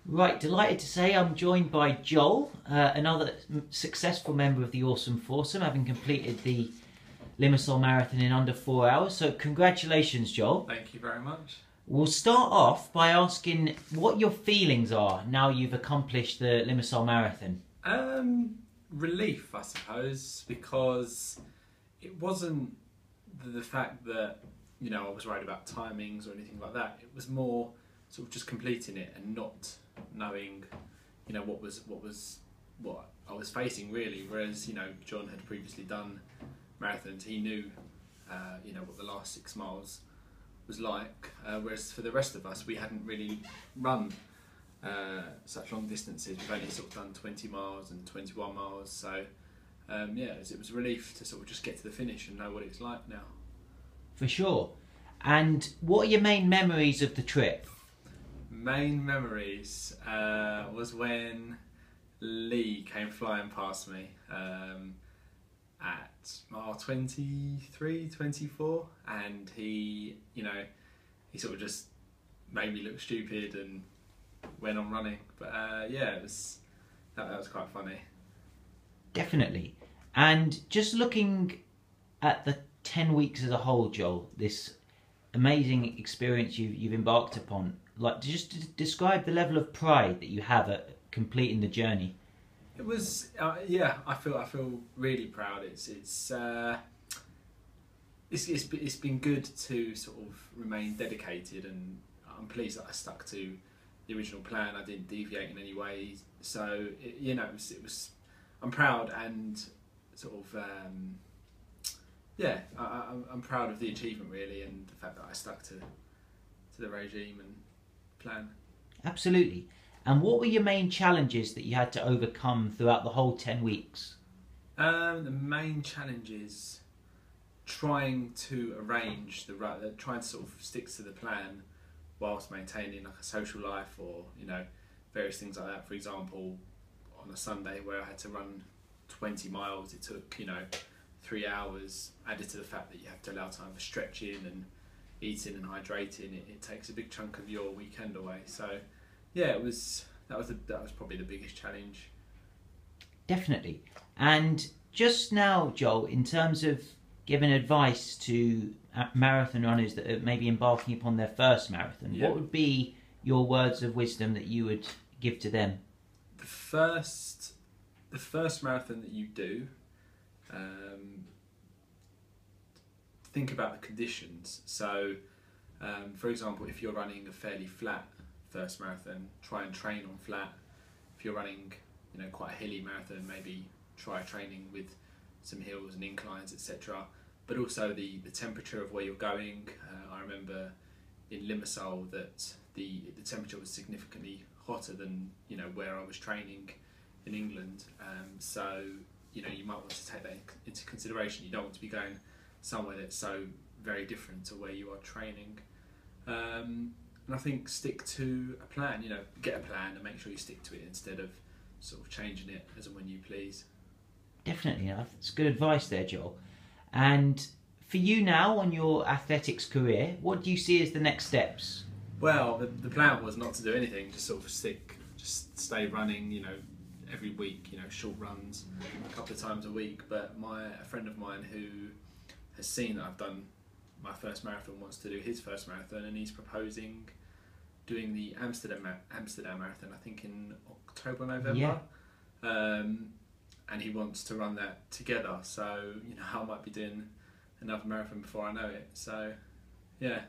Right, delighted to say I'm joined by Joel, another successful member of the Awesome Foursome, having completed the Limassol Marathon in under 4 hours. So congratulations, Joel. Thank you very much. We'll start off by asking what your feelings are now you've accomplished the Limassol Marathon. Relief, I suppose, because it wasn't the fact that, I was worried about timings or anything like that. It was more sort of just completing it and not knowing, what I was facing really. Whereas, John had previously done marathons, he knew, what the last 6 miles was like. Whereas for the rest of us, we hadn't really run such long distances. We've only sort of done 20 miles and 21 miles. So, it was a relief to sort of just get to the finish and know what it's like now. For sure. And what are your main memories of the trip? Main memories was when Lee came flying past me at mile 23, 24, and he sort of just made me look stupid and went on running. But that was quite funny. Definitely. And just looking at the 10 weeks as a whole, Joel, this amazing experience you've embarked upon, just describe the level of pride that you have at completing the journey. It was, I feel really proud. It's been good to sort of remain dedicated, and I'm pleased that I stuck to the original plan. I didn't deviate in any way. So it was. I'm proud and sort of. I'm proud of the achievement really, and the fact that I stuck to the regime and plan. Absolutely. And what were your main challenges that you had to overcome throughout the whole 10 weeks? The main challenges trying to arrange trying to sort of stick to the plan whilst maintaining like a social life or various things like that. For example, on a Sunday where I had to run 20 miles, it took 3 hours, added to the fact that you have to allow time for stretching and eating and hydrating. It takes a big chunk of your weekend away. So that was probably the biggest challenge. Definitely. And just now, Joel, in terms of giving advice to marathon runners that are maybe embarking upon their first marathon, what would be your words of wisdom that you would give to them? The first marathon that you do, think about the conditions. So, for example, if you're running a fairly flat first marathon, try and train on flat. If you're running, quite a hilly marathon, maybe try training with some hills and inclines, etc. But also the temperature of where you're going. I remember in Limassol that the temperature was significantly hotter than where I was training in England. So you might want to take that into consideration. You don't want to be going somewhere that's so very different to where you are training. And I think stick to a plan, get a plan and make sure you stick to it instead of sort of changing it as and when you please. Definitely, that's good advice there, Joel. And for you now on your athletics career, what do you see as the next steps? Well, the plan was not to do anything, just sort of stay running, every week, short runs a couple of times a week. But a friend of mine who has seen that I've done my first marathon wants to do his first marathon, and he's proposing doing the Amsterdam marathon, I think in October, November. Yeah. And he wants to run that together. So I might be doing another marathon before I know it. So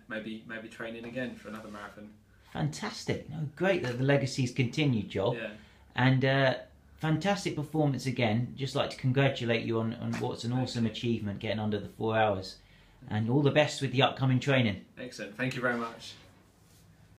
maybe training again for another marathon. Fantastic! Great that the legacy's continued, Joel. Yeah. And fantastic performance again. Just like to congratulate you on what's an awesome achievement, getting under the 4 hours. And all the best with the upcoming training. Excellent. Thank you very much.